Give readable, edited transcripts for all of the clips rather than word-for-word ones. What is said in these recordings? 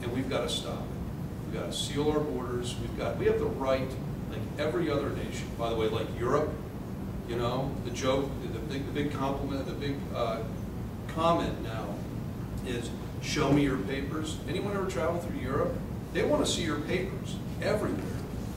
and we've got to stop it. We've got to seal our borders. We have the right, like every other nation. By the way, like Europe, you know, the joke, the big compliment, the big comment now is, show me your papers. Anyone ever travel through Europe? They want to see your papers everywhere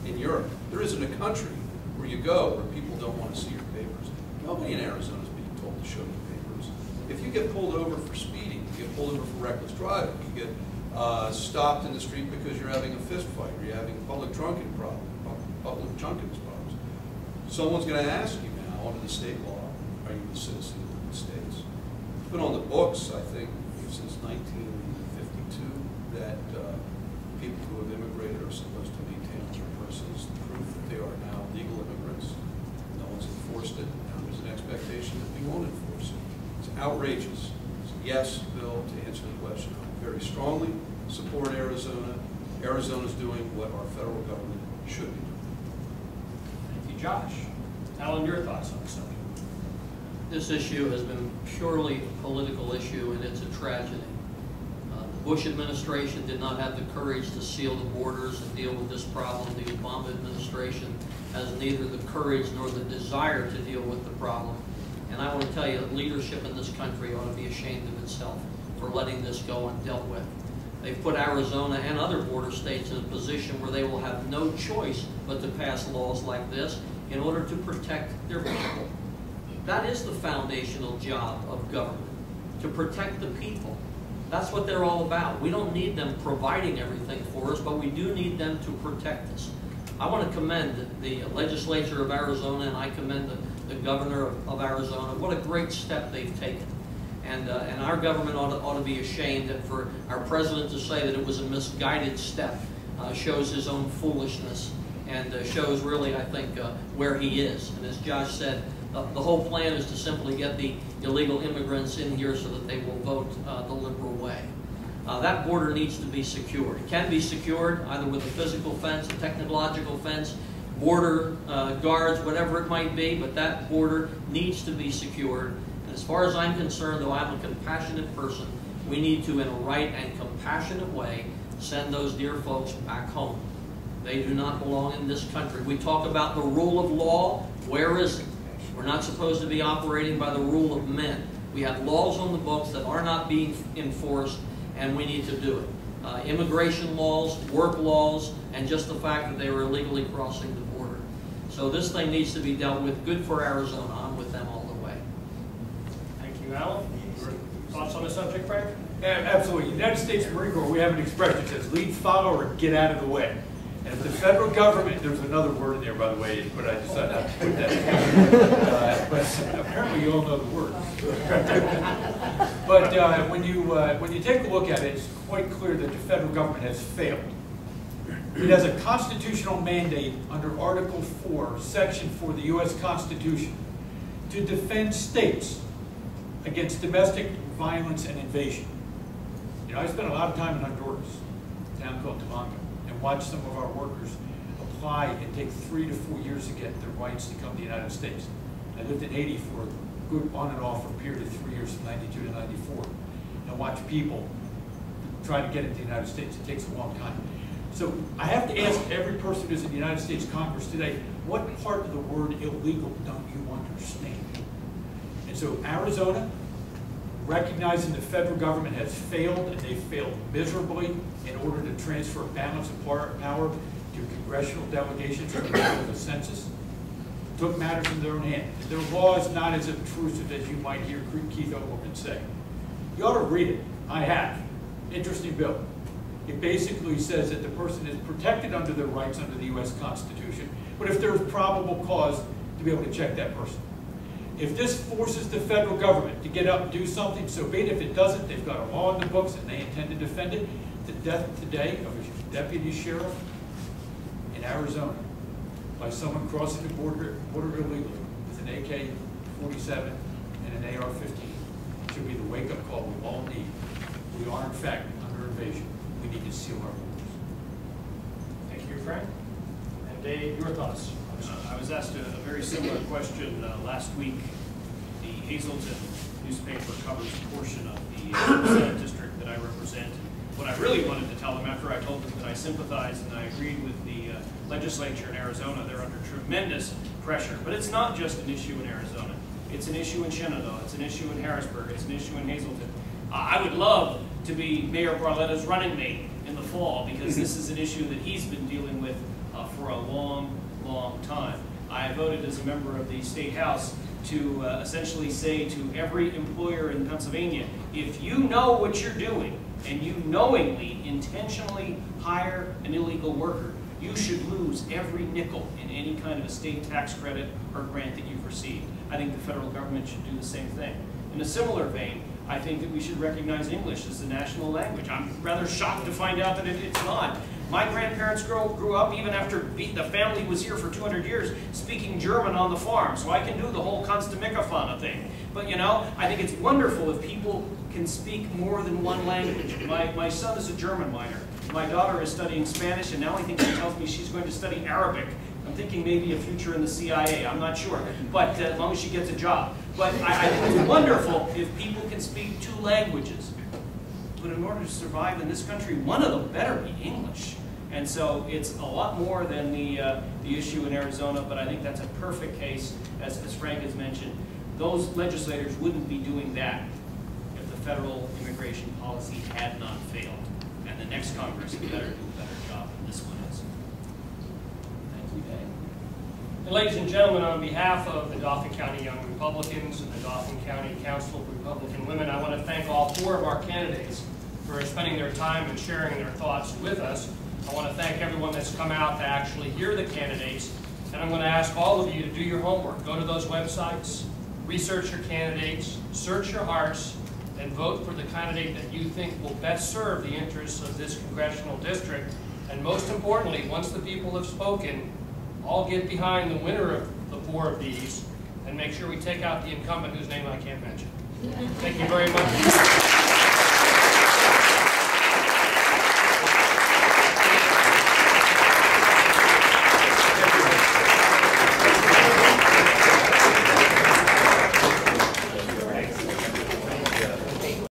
in Europe. There isn't a country where you go where people don't want to see your papers. Nobody in Arizona is being told to show you papers. If you get pulled over for speeding, you get pulled over for reckless driving, you get stopped in the street because you're having a fist fight or you're having public drunkenness problems, someone's going to ask you now under the state law, are you a citizen of the United States? It's been on the books, I think, since 1952 that people who have immigrated are supposed to maintain on their persons the proof that they are now legal immigrants. No one's enforced it. Now there's an expectation that we won't enforce it. It's outrageous. So yes, Bill, to answer the question, I very strongly support Arizona. Arizona's doing what our federal government should be doing. Thank you, Josh. Alan, your thoughts on the subject? This issue has been purely a political issue, and it's a tragedy. The Bush administration did not have the courage to seal the borders and deal with this problem. The Obama administration has neither the courage nor the desire to deal with the problem. And I want to tell you that leadership in this country ought to be ashamed of itself for letting this go undealt with. They've put Arizona and other border states in a position where they will have no choice but to pass laws like this in order to protect their people. That is the foundational job of government, to protect the people. That's what they're all about. We don't need them providing everything for us, but we do need them to protect us. I want to commend the legislature of Arizona, and I commend the governor of Arizona. What a great step they've taken. And our government ought to be ashamed, and for our president to say that it was a misguided step shows his own foolishness and shows really, I think, where he is. And as Josh said, the whole plan is to simply get the illegal immigrants in here so that they will vote the liberal way. That border needs to be secured. It can be secured either with a physical fence, a technological fence, border guards, whatever it might be, but that border needs to be secured. And as far as I'm concerned, though I'm a compassionate person, we need to, in a right and compassionate way, send those dear folks back home. They do not belong in this country. We talk about the rule of law. Where is it? We're not supposed to be operating by the rule of men. We have laws on the books that are not being enforced, and we need to do it. Immigration laws, work laws, and just the fact that they were illegally crossing the border. So this thing needs to be dealt with. Good for Arizona. I'm with them all the way. Thank you, Alan. Your thoughts on the subject, Frank? Yeah, absolutely. In the United States Marine Corps, we have an expression that says, lead, follow, or get out of the way. And if the federal government, there's another word in there, by the way, but I decided not to put that in. But apparently you all know the word. But when you take a look at it, it's quite clear that the federal government has failed. It has a constitutional mandate under Article 4, Section 4 of the U.S. Constitution to defend states against domestic violence and invasion. You know, I spent a lot of time in Honduras, a town called Dauphin, and watched some of our workers apply and take 3 to 4 years to get their rights to come to the United States. I lived in Haiti for a good on and off for a period of 3 years from 92 to 94, and watched people try to get into the United States. It takes a long time. So I have to ask every person who's in the United States Congress today, what part of the word illegal don't you understand? And so Arizona, recognizing the federal government has failed, and they failed miserably in order to transfer balance of power to congressional delegations for the census, took matters in their own hand. Their law is not as obtrusive as you might hear Keith Olbermann say. You ought to read it. I have. Interesting bill. It basically says that the person is protected under their rights under the U.S. Constitution, but if there's probable cause to be able to check that person. If this forces the federal government to get up and do something, so be it. If it doesn't, they've got a law in the books and they intend to defend it. The death today of a deputy sheriff in Arizona by someone crossing the border illegally with an AK-47 and an AR-15 should be the wake-up call we all need. We are, in fact, under invasion. We need to seal our borders. Thank you, Frank. And Dave, your thoughts? I was asked a very similar question last week. The Hazleton newspaper covers a portion of the Senate district that I represent. What I really wanted to tell them after I told them that I sympathized and I agreed with the legislature in Arizona. They're under tremendous pressure. But it's not just an issue in Arizona. It's an issue in Shenandoah. It's an issue in Harrisburg. It's an issue in Hazleton. I would love to be Mayor Barletta's running mate in the fall, because this is an issue that he's been dealing with for a long, long time. I voted as a member of the State House to essentially say to every employer in Pennsylvania, if you know what you're doing and you knowingly, intentionally hire an illegal worker, you should lose every nickel in any kind of a state tax credit or grant that you've received. I think the federal government should do the same thing. In a similar vein, I think that we should recognize English as the national language. I'm rather shocked to find out that it's not. My grandparents grew up, even after the family was here for 200 years, speaking German on the farm, so I can do the whole Constamikafana thing. But you know, I think it's wonderful if people can speak more than one language. My son is a German minor. My daughter is studying Spanish, and now I think she tells me she's going to study Arabic. I'm thinking maybe a future in the CIA, I'm not sure, but as long as she gets a job. But I think it's wonderful if people can speak 2 languages. But in order to survive in this country, one of them better be English. And so it's a lot more than the issue in Arizona, but I think that's a perfect case, as Frank has mentioned. Those legislators wouldn't be doing that if the federal immigration policy had not failed. And the next Congress had better do a better job than this one is. Thank you, Dave. And ladies and gentlemen, on behalf of the Dauphin County Young Republicans and the Dauphin County Council of Republican Women, I want to thank all 4 of our candidates for spending their time and sharing their thoughts with us. I want to thank everyone that's come out to actually hear the candidates, and I'm going to ask all of you to do your homework. Go to those websites, research your candidates, search your hearts, and vote for the candidate that you think will best serve the interests of this congressional district. And most importantly, once the people have spoken, all get behind the winner of the 4 of these and make sure we take out the incumbent whose name I can't mention. Thank you very much.